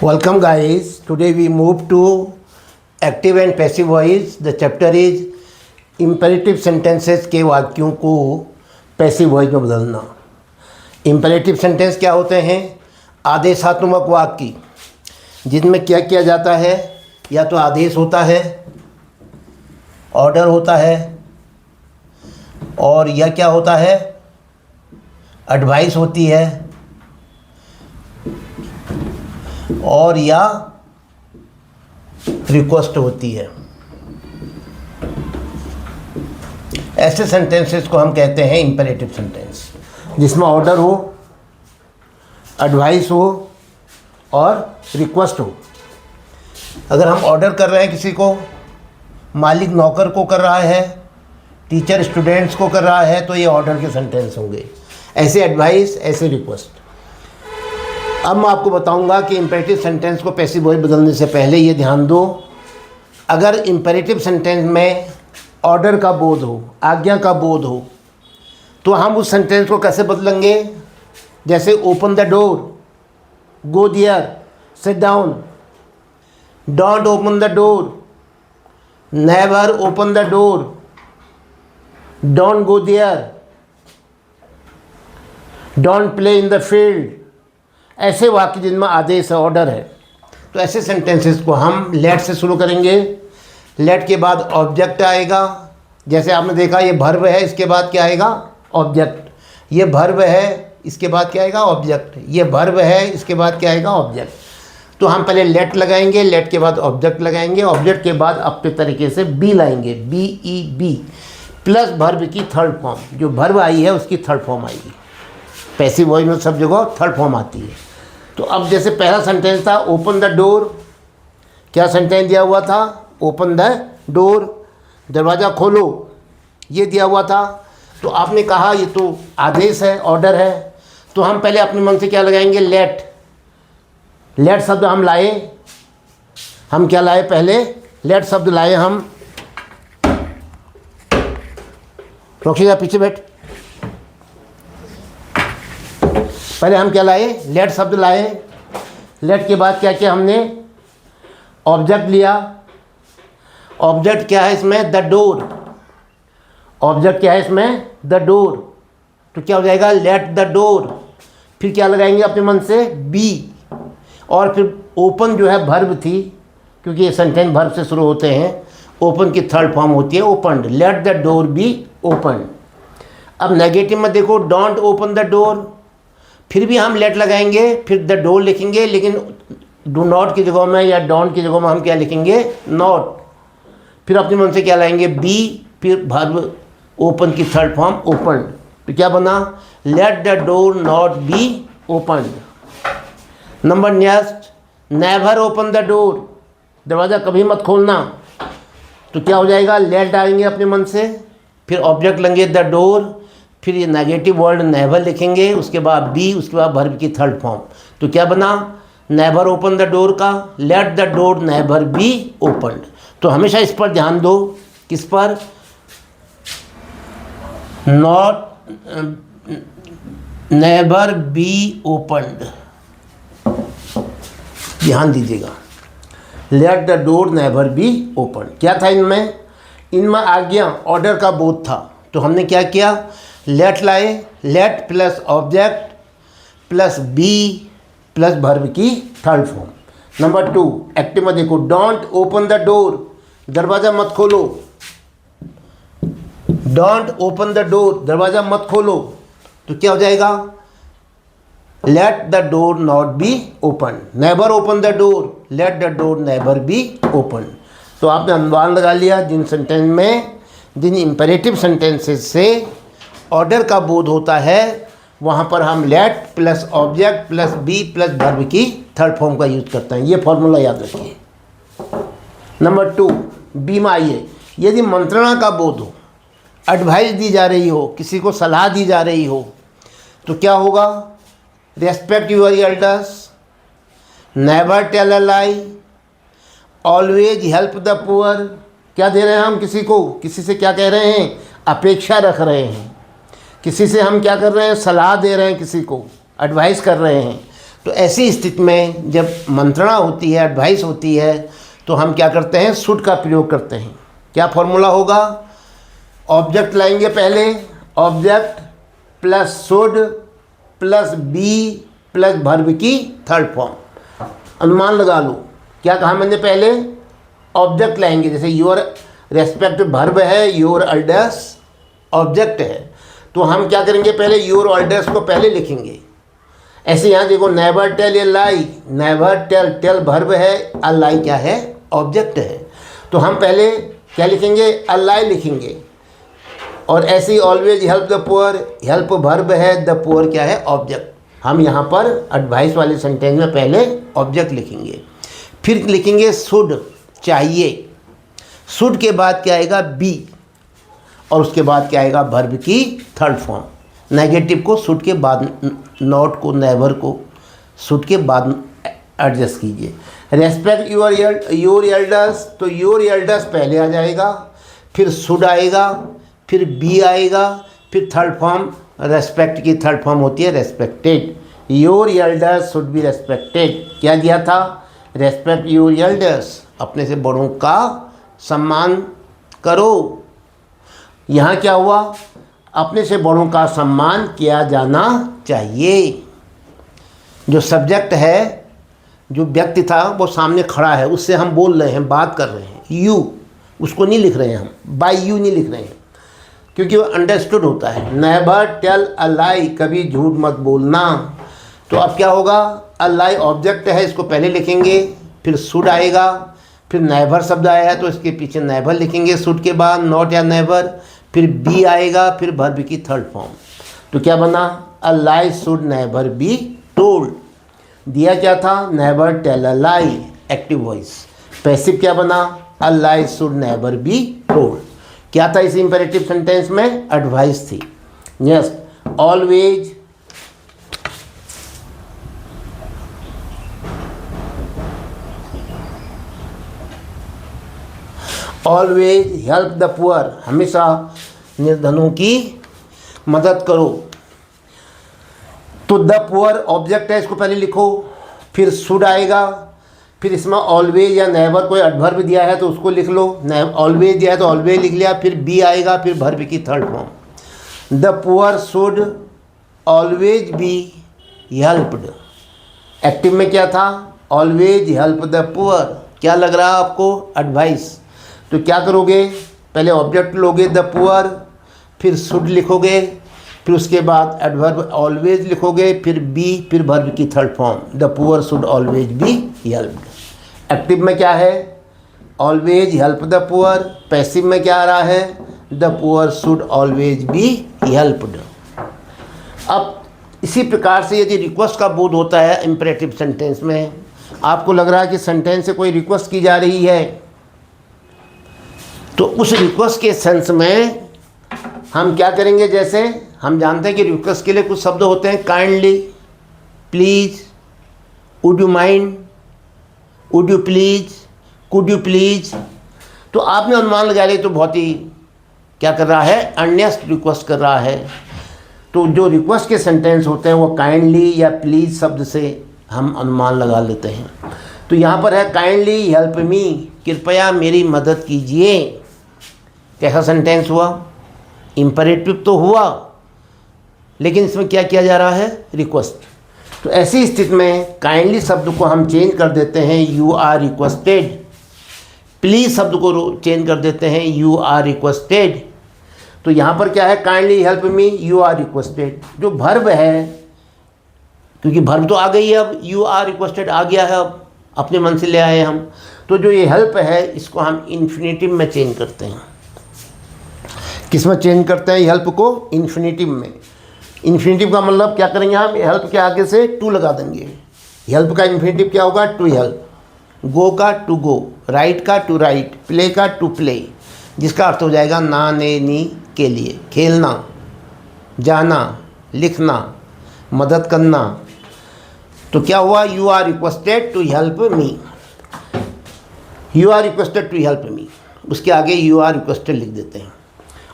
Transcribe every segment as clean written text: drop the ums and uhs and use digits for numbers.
Welcome guys. Today we move to active and passive voice. The chapter is imperative sentences के वाक्यों को passive voice में बदलना। imperative sentence क्या होते हैं? आदेशात्मक वाक्य जिनमें क्या किया जाता है, या तो आदेश होता है, ऑर्डर होता है, और या क्या होता है, एडवाइस होती है, और या रिक्वेस्ट होती है। ऐसे सेंटेंसेस को हम कहते हैं इंपेरेटिव सेंटेंस, जिसमें ऑर्डर हो, एडवाइस हो और रिक्वेस्ट हो। अगर हम ऑर्डर कर रहे हैं किसी को, मालिक नौकर को कर रहा है, टीचर स्टूडेंट्स को कर रहा है, तो ये ऑर्डर के सेंटेंस होंगे। ऐसे एडवाइस, ऐसे रिक्वेस्ट। अब मैं आपको बताऊंगा कि इंपेरेटिव सेंटेंस को पैसिव वॉइस बदलने से पहले ये ध्यान दो, अगर इंपेरेटिव सेंटेंस में ऑर्डर का बोध हो, आज्ञा का बोध हो, तो हम उस सेंटेंस को कैसे बदलेंगे? जैसे open the door, go there, sit down, don't open the door, never open the door, don't go there, don't play in the field. ऐसे वाक्य जिनमें आदेश है, ऑर्डर है, तो ऐसे सेंटेंसेस को हम लेट से शुरू करेंगे। लेट के बाद ऑब्जेक्ट आएगा। जैसे आपने देखा ये भर्व है, इसके बाद क्या आएगा? ऑब्जेक्ट। ये भर्व है, इसके बाद क्या आएगा? ऑब्जेक्ट। ये भर्व है, इसके बाद क्या आएगा? ऑब्जेक्ट। तो हम पहले लेट लगाएंगे, लेट के बाद ऑब्जेक्ट लगाएंगे, ऑब्जेक्ट के बाद अपने तरीके से बी लाएंगे, बी ई बी, प्लस भर्व की थर्ड फॉर्म। जो भर्व आई है उसकी थर्ड फॉर्म आएगी। पैसिव वॉइस में सब जगह थर्ड फॉर्म आती है। तो अब जैसे पहला सेंटेंस था ओपन द डोर, क्या सेंटेंस दिया हुआ था? ओपन द डोर, दरवाज़ा खोलो, ये दिया हुआ था। तो आपने कहा ये तो आदेश है, ऑर्डर है, तो हम पहले अपने मन से क्या लगाएंगे? लेट। लेट शब्द हम लाए, हम क्या लाए? पहले लेट शब्द लाए हम। रोकिएगा, पीछे बैठ। पहले हम क्या लाए? लेट शब्द लाए। लेट के बाद क्या किया हमने? ऑब्जेक्ट लिया। ऑब्जेक्ट क्या है इसमें? The door. ऑब्जेक्ट क्या है इसमें? The door. तो क्या हो जाएगा? Let the door. फिर क्या लगाएंगे अपने मन से? बी। और फिर ओपन जो है भर्व थी, क्योंकि ये सेंटेंस भर्व से शुरू होते हैं, ओपन की थर्ड फॉर्म होती है opened. Late the door be open. अब नेगेटिव में देखो, डोंट ओपन द डोर, फिर भी हम लेट लगाएंगे, फिर द डोर लिखेंगे, लेकिन डू नॉट की जगह में या डोंट की जगह में हम क्या लिखेंगे? नॉट। फिर अपने मन से क्या लाएंगे? बी, फिर भर्व ओपन की थर्ड फॉर्म ओपन। तो क्या बना? Late the door not be open. Number next, never open the door, दरवाज़ा कभी मत खोलना। तो क्या हो जाएगा? लेट डालेंगे अपने मन से, फिर ऑब्जेक्ट लेंगे द डोर, फिर ये नेगेटिव वर्ड नेवर लिखेंगे, उसके बाद बी, उसके बाद वर्ब की थर्ड फॉर्म। तो क्या बना? नेवर ओपन द डोर का late the door never B opened. तो हमेशा इस पर ध्यान दो, किस पर? नॉट नेवर बी ओपनड, ध्यान दीजिएगा। Late the door never be open. क्या था इनमें? इनमें आज्ञा, ऑर्डर का बोध था। तो हमने क्या किया? लेट लाए, let plus object plus be plus verb की थर्ड फॉर्म। नंबर 2 एक्टिव में देखो, डोंट ओपन द डोर, दरवाज़ा मत खोलो। डोंट ओपन द डोर, दरवाज़ा मत खोलो। तो क्या हो जाएगा? Let the door not be open. Never open the door, let the door never be open. तो आपने अनुमान लगा लिया, जिन सेंटेंस में, जिन इंपेरेटिव सेंटेंसेस से ऑर्डर का बोध होता है, वहाँ पर हम let plus object plus be plus verb की थर्ड फॉर्म का यूज करते हैं। ये फॉर्मूला याद रखिए। नंबर 2 बी में आइए, यदि मंत्रणा का बोध हो, एडवाइस दी जा रही हो, किसी को सलाह दी जा रही हो, तो क्या होगा? Respect your elders, never tell a lie, always help the poor. क्या दे रहे हैं हम किसी को? किसी से क्या कह रहे हैं? अपेक्षा रख रहे हैं। किसी से हम क्या कर रहे हैं? सलाह दे रहे हैं, किसी को एडवाइस कर रहे हैं। तो ऐसी स्थिति में जब मंत्रणा होती है, एडवाइस होती है, तो हम क्या करते हैं, शुड का प्रयोग करते हैं। क्या फॉर्मूला होगा, ऑब्जेक्ट लाएंगे पहले, object plus should plus be plus verb की थर्ड फॉर्म। अनुमान लगा लो, क्या कहा मैंने, पहले ऑब्जेक्ट लाएंगे, जैसे योर रेस्पेक्ट वर्ब है, योर एल्डर्स ऑब्जेक्ट है, तो हम क्या करेंगे, पहले योर एल्डर्स को पहले लिखेंगे। ऐसे यहाँ देखो, never tell a lie, never tell, tell verb है, अ लाई क्या है, ऑब्जेक्ट है, तो हम पहले क्या लिखेंगे, अ लाई लिखेंगे। और ऐसे ही always help the poor, help verb है, द पुअर क्या है, ऑब्जेक्ट। हम यहाँ पर एडवाइस वाले सेंटेंस में पहले ऑब्जेक्ट लिखेंगे, फिर लिखेंगे शुड, चाहिए। शुड के बाद क्या आएगा, बी, और उसके बाद क्या आएगा, वर्ब की थर्ड फॉर्म। नेगेटिव को शुड के बाद, नॉट को, नेवर को शुड के बाद एडजस्ट कीजिए। रेस्पेक्ट योर एल्डर्स, तो योर एल्डर्स पहले आ जाएगा, फिर शुड आएगा, फिर बी आएगा, फिर थर्ड फॉर्म, रेस्पेक्ट की थर्ड फॉर्म होती है respected. Your elders should be respected. क्या दिया था, रेस्पेक्ट योर एल्डर्स, अपने से बड़ों का सम्मान करो। यहाँ क्या हुआ, अपने से बड़ों का सम्मान किया जाना चाहिए। जो सब्जेक्ट है, जो व्यक्ति था वो सामने खड़ा है, उससे हम बोल रहे हैं, बात कर रहे हैं, यू, उसको नहीं लिख रहे हैं हम, बाय यू नहीं लिख रहे हैं, क्योंकि वो अंडरस्टूड होता है। नेवर टेल अ लाई, कभी झूठ मत बोलना। तो अब क्या होगा, अ लाई ऑब्जेक्ट है, इसको पहले लिखेंगे, फिर शुड आएगा, फिर नेवर शब्द आया है तो इसके पीछे नेवर लिखेंगे शुड के बाद, नॉट या नेवर, फिर बी आएगा, फिर वर्ब की थर्ड फॉर्म। तो क्या बना, a lie should never be told. दिया क्या था, never tell a lie, active voice. Passive क्या बना, a lie should never be told. क्या था इस इंपेरेटिव सेंटेंस में, एडवाइस थी। Yes, always always help the poor, हमेशा निर्धनों की मदद करो। तो द पुअर ऑब्जेक्ट है, इसको पहले लिखो, फिर शुड आएगा, फिर इसमें ऑलवेज या नेवर कोई एडवर्ब दिया है तो उसको लिख लो, ऑलवेज दिया है तो ऑलवेज लिख लिया, फिर बी आएगा, फिर वर्ब की third form. The poor should always be helped. Active में क्या था, ऑलवेज हेल्प द पुअर। क्या लग रहा है आपको, एडवाइस। तो क्या करोगे, पहले ऑब्जेक्ट लोगे द पुअर, फिर शुड लिखोगे, फिर उसके बाद एडवर्ब ऑलवेज लिखोगे, फिर बी, फिर वर्ब की third form, the poor should always be helped. Active में क्या है, always help the poor. Passive में क्या आ रहा है, the poor should always be helped. अब इसी प्रकार से यदि रिक्वेस्ट का बोध होता है इंपेरेटिव सेंटेंस में, आपको लग रहा है कि सेंटेंस से कोई रिक्वेस्ट की जा रही है, तो उस रिक्वेस्ट के सेंस में हम क्या करेंगे, जैसे हम जानते हैं कि रिक्वेस्ट के लिए कुछ शब्द होते हैं, kindly, please, would you mind, would you please, could you please. तो आपने अनुमान लगा लिया, तो बहुत ही क्या कर रहा है, अर्नेस्ट रिक्वेस्ट कर रहा है। तो जो रिक्वेस्ट के सेंटेंस होते हैं वो काइंडली या प्लीज़ शब्द से हम अनुमान लगा लेते हैं। तो यहाँ पर है काइंडली हेल्प मी, कृपया मेरी मदद कीजिए। कैसा सेंटेंस हुआ, इंपेरेटिव तो हुआ, लेकिन इसमें क्या किया जा रहा है, रिक्वेस्ट। तो ऐसी स्थिति में काइंडली शब्द को हम चेंज कर देते हैं, यू आर रिक्वेस्टेड। प्लीज़ शब्द को चेंज कर देते हैं, यू आर रिक्वेस्टेड। तो यहाँ पर क्या है, kindly help me, you are requested. जो वर्ब है, क्योंकि वर्ब तो आ गई है, अब यू आर रिक्वेस्टेड आ गया है, अब अपने मन से ले आए हम। तो जो ये हेल्प है, इसको हम इन्फिनेटिव में चेंज करते हैं। किस में चेंज करते हैं हेल्प को, इन्फिनेटिव में। इन्फिनेटिव का मतलब क्या करेंगे हम, हेल्प के आगे से टू लगा देंगे। हेल्प का इन्फिनेटिव क्या होगा, टू हेल्प। गो का टू गो, राइट का टू राइट, प्ले का टू प्ले, जिसका अर्थ हो जाएगा ना, ने, नी के लिए, खेलना, जाना, लिखना, मदद करना। तो क्या हुआ, you are requested to help me, you are requested to help me. उसके आगे यू आर रिक्वेस्टेड लिख देते हैं,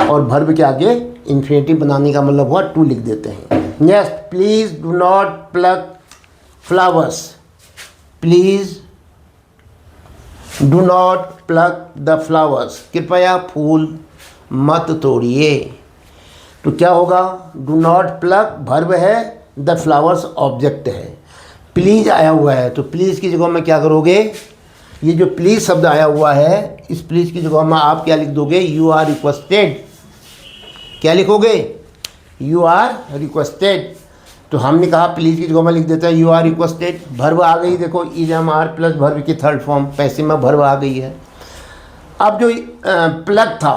और वर्ब के आगे इन्फिनेटिव बनाने का मतलब हुआ टू लिख देते हैं। Next, please do not plug flowers, please do not plug the flowers, कृपया फूल मत तोड़िए। तो क्या होगा, डू नॉट प्लक वर्ब है, द फ्लावर्स ऑब्जेक्ट है, प्लीज़ आया हुआ है, तो प्लीज़ की जगह में क्या करोगे, ये जो प्लीज़ शब्द आया हुआ है, इस प्लीज़ की जगह में आप क्या लिख दोगे, यू आर रिक्वेस्टेड। क्या लिखोगे, यू आर रिक्वेस्टेड। तो हमने कहा प्लीज़ की जगह में लिख देते हैं यू आर रिक्वेस्टेड। वर्ब आ गई, देखो is am are plus verb की थर्ड फॉर्म, पैसिव में वर्ब आ गई है। अब जो प्लग था,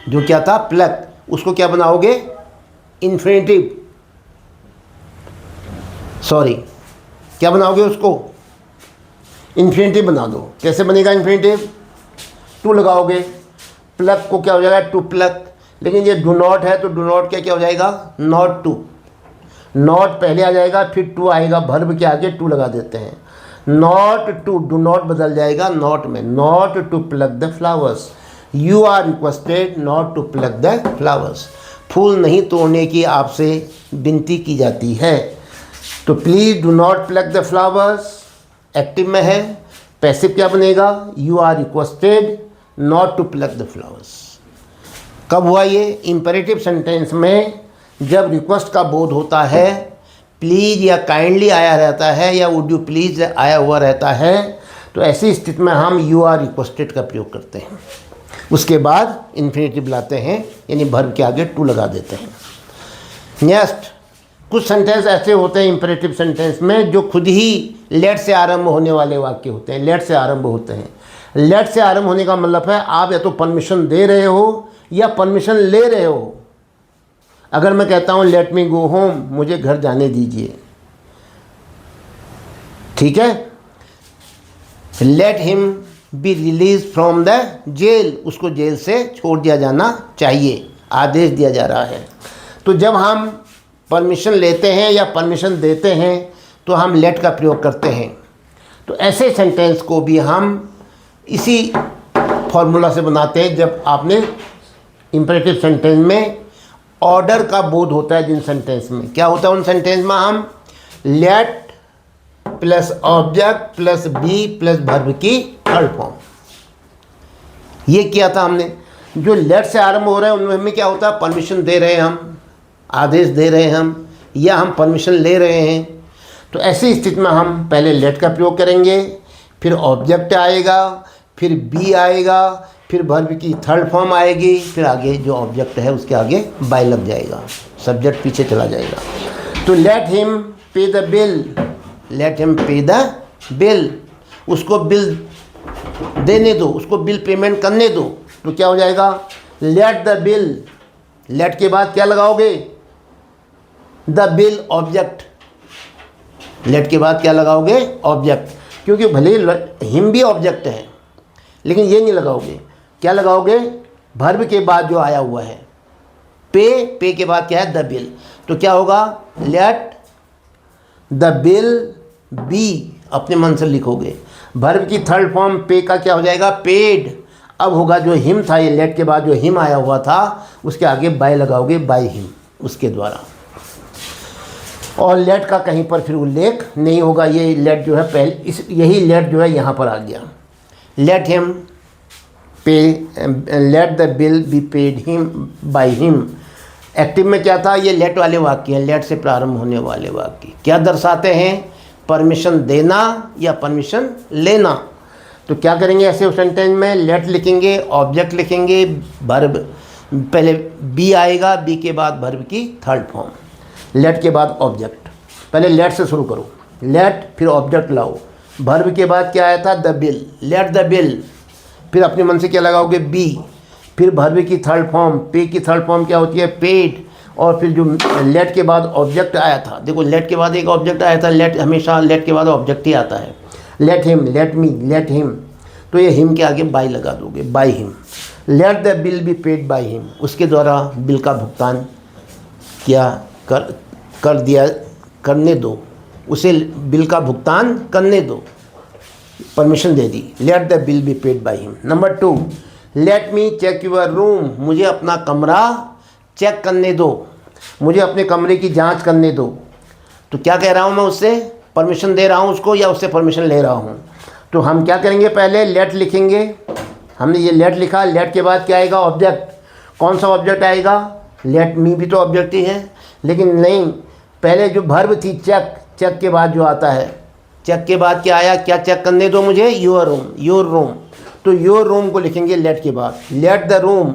जो क्या था प्लग, उसको क्या बनाओगे, इन्फिनेटिव, सॉरी क्या बनाओगे उसको, इन्फिनेटिव बना दो। कैसे बनेगा इन्फिनेटिव, टू लगाओगे, प्लग को क्या हो जाएगा, टू प्लग। लेकिन ये डू नॉट है तो डू नॉट क्या हो जाएगा, नॉट टू। नॉट पहले आ जाएगा, फिर टू आएगा, वर्ब के आगे टू लगा देते हैं, नॉट टू, डू नॉट बदल जाएगा नॉट में, not to pluck the flowers, you are requested not to pluck the flowers, फूल नहीं तोड़ने की आपसे विनती की जाती है। तो please do not pluck the flowers active में है, पैसिव क्या बनेगा, you are requested not to pluck the flowers. कब हुआ ये, इंपेरेटिव सेंटेंस में जब रिक्वेस्ट का बोध होता है, प्लीज़ या काइंडली आया रहता है या वुड यू प्लीज़ आया हुआ रहता है, तो ऐसी स्थिति में हम यू आर रिक्वेस्टेड का प्रयोग करते हैं। उसके बाद इन्फिनेटिव लाते हैं, यानी वर्ब के आगे टू लगा देते हैं। नेक्स्ट, कुछ सेंटेंस ऐसे होते हैं इंपेरेटिव सेंटेंस में जो खुद ही लेट से आरंभ होने वाले वाक्य होते हैं, लेट से आरंभ होते हैं। लेट से आरंभ होने का मतलब है आप या तो परमिशन दे रहे हो या परमिशन ले रहे हो। अगर मैं कहता हूँ लेट मी गो होम, मुझे घर जाने दीजिए, ठीक है, let him be release from the jail, उसको जेल से छोड़ दिया जाना चाहिए, आदेश दिया जा रहा है। तो जब हम परमिशन लेते हैं या परमिशन देते हैं तो हम लेट का प्रयोग करते हैं। तो ऐसे सेंटेंस को भी हम इसी फॉर्मूला से बनाते हैं। जब आपने इंपेरेटिव सेंटेंस में ऑर्डर का बोध होता है, जिन सेंटेंस में क्या होता है, उन सेंटेंस में हम let plus object plus be plus verb की थर्ड फॉर्म, ये किया था हमने। जो लेट से आरंभ हो रहे हैं उनमें क्या होता है, परमिशन दे रहे हैं हम, आदेश दे रहे हैं हम, या हम परमिशन ले रहे हैं। तो ऐसी स्थिति में हम पहले लेट का प्रयोग करेंगे, फिर ऑब्जेक्ट आएगा, फिर बी आएगा, फिर वर्ब की थर्ड फॉर्म आएगी, फिर आगे जो ऑब्जेक्ट है उसके आगे बाय लग जाएगा, सब्जेक्ट पीछे चला जाएगा। तो let him pay the bill, let him pay the bill, उसको बिल देने दो, उसको बिल पेमेंट करने दो। तो क्या हो जाएगा, लेट द बिल, लेट के बाद क्या लगाओगे, द बिल ऑब्जेक्ट, लेट के बाद क्या लगाओगे, ऑब्जेक्ट, क्योंकि भले हिम भी ऑब्जेक्ट है लेकिन ये नहीं लगाओगे, क्या लगाओगे, वर्ब के बाद जो आया हुआ है, पे के बाद क्या है, द बिल। तो क्या होगा, लेट द बिल बी, अपने मन से लिखोगे, वर्ब की थर्ड फॉर्म पे का क्या हो जाएगा, पेड। अब होगा जो हिम था, ये लेट के बाद जो हिम आया हुआ था उसके आगे बाय लगाओगे, बाय हिम, उसके द्वारा। और लेट का कहीं पर फिर उल्लेख नहीं होगा, ये लेट जो है पहले यही लेट जो है यहाँ पर आ गया, let him pay, late the bill be paid him by him. Active में क्या था, ये लेट वाले वाक्य हैं, लेट से प्रारंभ होने वाले वाक्य क्या दर्शाते हैं, परमिशन देना या परमिशन लेना। तो क्या करेंगे ऐसे सेंटेंस में, लेट लिखेंगे, ऑब्जेक्ट लिखेंगे, वर्ब पहले बी आएगा, बी के बाद वर्ब की थर्ड फॉर्म, लेट के बाद ऑब्जेक्ट। पहले लेट से शुरू करो, लेट फिर ऑब्जेक्ट लाओ, वर्ब के बाद क्या आया था, the bill, late the bill, फिर अपने मन से क्या लगाओगे, बी, फिर वर्ब की थर्ड फॉर्म, पे की थर्ड फॉर्म क्या होती है, पेड, और फिर जो लेट के बाद ऑब्जेक्ट आया था, देखो लेट के बाद एक ऑब्जेक्ट आया था, लेट हमेशा लेट के बाद ऑब्जेक्ट ही आता है, let him, let me, let him, तो ये हिम के आगे बाय लगा दोगे, by him, late the bill be paid by him, उसके द्वारा बिल का भुगतान क्या कर दिया, करने दो, उसे बिल का भुगतान करने दो, परमिशन दे दी, let the bill be paid by him. Number 2, let me check your room, मुझे अपना कमरा चेक करने दो, मुझे अपने कमरे की जांच करने दो। तो क्या कह रहा हूँ मैं उससे, परमिशन दे रहा हूँ उसको या उससे परमिशन ले रहा हूँ। तो हम क्या करेंगे, पहले लेट लिखेंगे। हमने ये लेट लिखा, लेट के बाद क्या आएगा, ऑब्जेक्ट। कौन सा ऑब्जेक्ट आएगा, लेट मी भी तो ऑब्जेक्ट ही है, लेकिन नहीं, पहले जो वर्ब थी चेक, चेक के बाद जो आता है, चेक के बाद क्या आया, क्या चेक करने दो मुझे, योर रूम, योर रूम। तो योर रूम को लिखेंगे लेट के बाद, लेट द रूम।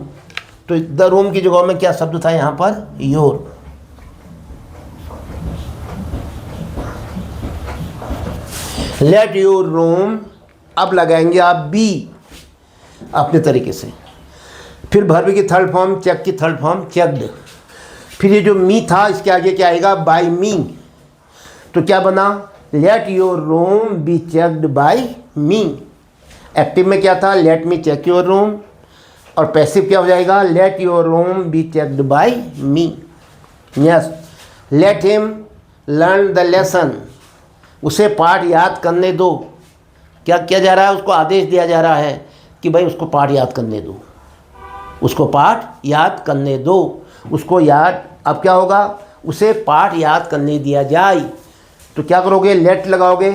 तो द रूम की जगह में क्या शब्द था यहाँ पर, योर। लेट योर रूम, अब लगाएंगे आप बी अपने तरीके से। फिर वर्ब की थर्ड फॉर्म, चेक की थर्ड फॉर्म चेक्ड। फिर ये जो मी था इसके आगे क्या आएगा, बाय मी। तो क्या बना, let your room be checked by me. Active में क्या था, let me check your room, और पैसिव क्या हो जाएगा, let your room be checked by me. Yes, let him learn the lesson, उसे पाठ याद करने दो। क्या किया जा रहा है, उसको आदेश दिया जा रहा है कि भाई उसको पाठ याद करने दो, उसको पाठ याद करने दो, उसको याद। अब क्या होगा, उसे पाठ याद करने दिया जाए। तो क्या करोगे, लेट लगाओगे,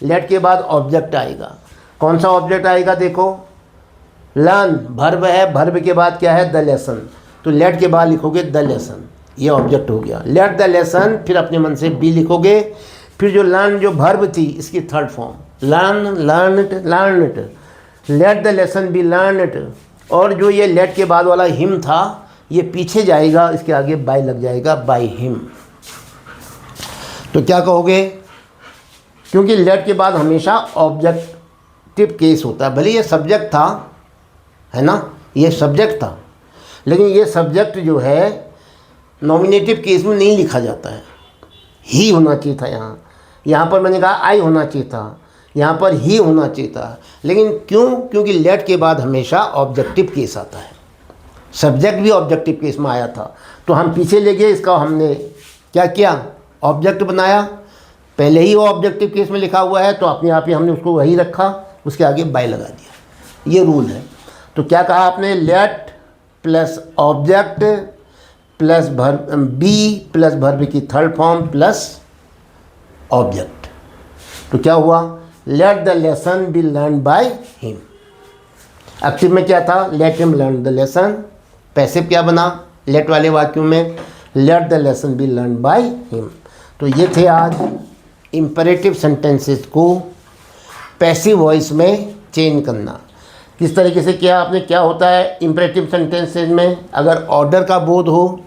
लेट के बाद ऑब्जेक्ट आएगा। कौन सा ऑब्जेक्ट आएगा, देखो, लर्न वर्ब है, वर्ब के बाद क्या है, द लेसन। तो लेट के बाद लिखोगे द लेसन, ये ऑब्जेक्ट हो गया। लेट द लेसन, फिर अपने मन से बी लिखोगे। फिर जो लर्न जो वर्ब थी इसकी third form, learn, learned, learned, late the lesson B learned. और जो ये लेट के बाद वाला हिम था ये पीछे जाएगा, इसके आगे बाय लग जाएगा, बाय हिम। तो क्या कहोगे, क्योंकि लेट के बाद हमेशा ऑब्जेक्टिव केस होता है। भले ये सब्जेक्ट था, है ना, ये सब्जेक्ट था, लेकिन ये सब्जेक्ट जो है नॉमिनेटिव केस में नहीं लिखा जाता है। ही होना चाहिए था यहाँ पर मैंने कहा आई होना चाहिए था, यहाँ पर ही होना चाहिए था। लेकिन क्यों, क्योंकि लेट के बाद हमेशा ऑब्जेक्टिव केस आता है। सब्जेक्ट भी ऑब्जेक्टिव केस में आया था, तो हम पीछे ले गए, इसका हमने क्या किया, ऑब्जेक्ट बनाया। पहले ही वो ऑब्जेक्टिव केस में लिखा हुआ है, तो अपने आप ही हमने उसको वही रखा, उसके आगे बाय लगा दिया। ये रूल है। तो क्या कहा आपने, let plus object plus verb, be plus verb की थर्ड फॉर्म प्लस ऑब्जेक्ट। तो क्या हुआ, let the lesson be learn by him. Active में क्या था, let him learn the lesson. Passive क्या बना, लेट वाले वाक्यों में, let the lesson be learn by him. तो ये थे आज इम्परेटिव सेंटेंसेस को पैसिव वॉइस में चेंज करना। किस तरीके से किया आपने, क्या होता है इम्परेटिव सेंटेंसेस में, अगर ऑर्डर का बोध हो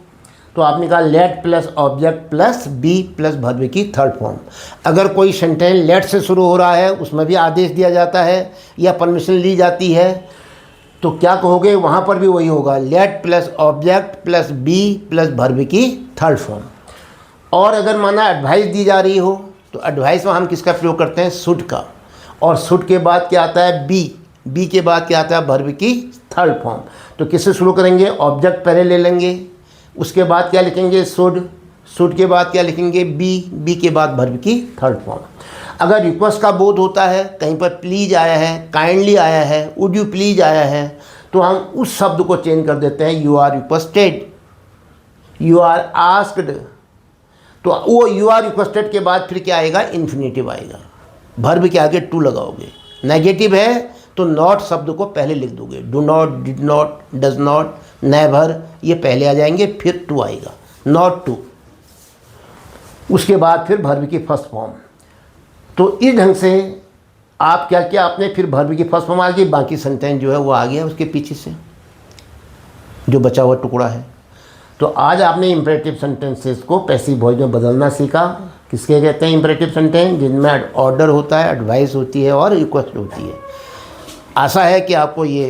तो आपने कहा let plus object plus be plus verb की थर्ड फॉर्म। अगर कोई सेंटेंस लेट से शुरू हो रहा है, उसमें भी आदेश दिया जाता है या परमिशन ली जाती है, तो क्या कहोगे, वहाँ पर भी वही होगा, let plus object plus be plus verb की थर्ड फॉर्म। और अगर माना एडवाइस दी जा रही हो, तो एडवाइस में हम किसका प्रयोग करते हैं, शुड का। और शुड के बाद क्या आता है, बी, बी के बाद क्या आता है, वर्ब की थर्ड फॉर्म। तो किससे शुरू करेंगे, ऑब्जेक्ट पहले ले लेंगे, उसके बाद क्या लिखेंगे, शुड, शुड के बाद क्या लिखेंगे, बी, बी के बाद वर्ब की थर्ड फॉर्म। अगर रिक्वेस्ट का बोध होता है, कहीं पर प्लीज आया है, काइंडली आया है, वुड यू प्लीज आया है, तो हम उस शब्द को चेंज कर देते हैं, you are requested, you are asked. तो वो यू आर रिक्वेस्टेड के बाद फिर क्या आएगा, इन्फिनेटिव आएगा, वर्ब के आगे टू लगाओगे। नेगेटिव है तो नॉट शब्द को पहले लिख दोगे, do not, did not, does not, never, ये पहले आ जाएंगे, फिर टू आएगा, नॉट टू, उसके बाद फिर वर्ब की फर्स्ट फॉर्म। तो इस ढंग से आप क्या किया आपने, फिर वर्ब की फर्स्ट फॉर्म आ गई, बाकी सेंटेंस जो है वो आ गया उसके पीछे से जो बचा हुआ टुकड़ा है। तो आज आपने इम्परेटिव सेंटेंसेस को पैसिव वॉइस में बदलना सीखा। किसके कहते हैं इम्परेटिव सेंटेंस, जिनमें ऑर्डर होता है, एडवाइस होती है और रिक्वेस्ट होती है। आशा है कि आपको ये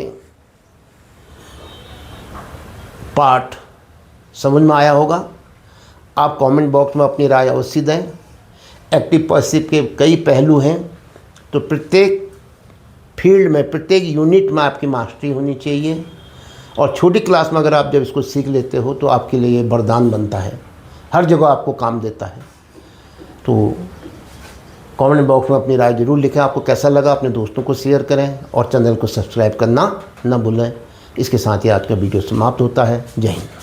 पार्ट समझ में आया होगा। आप कमेंट बॉक्स में अपनी राय अवश्य दें। एक्टिव पैसिव के कई पहलू हैं, तो प्रत्येक फील्ड में, प्रत्येक यूनिट में आपकी मास्टरी होनी चाहिए। और छोटी क्लास में अगर आप जब इसको सीख लेते हो तो आपके लिए ये वरदान बनता है, हर जगह आपको काम देता है। तो कमेंट बॉक्स में अपनी राय ज़रूर लिखें, आपको कैसा लगा, अपने दोस्तों को शेयर करें और चैनल को सब्सक्राइब करना ना भूलें। इसके साथ ही आज का वीडियो समाप्त होता है। जय हिंद।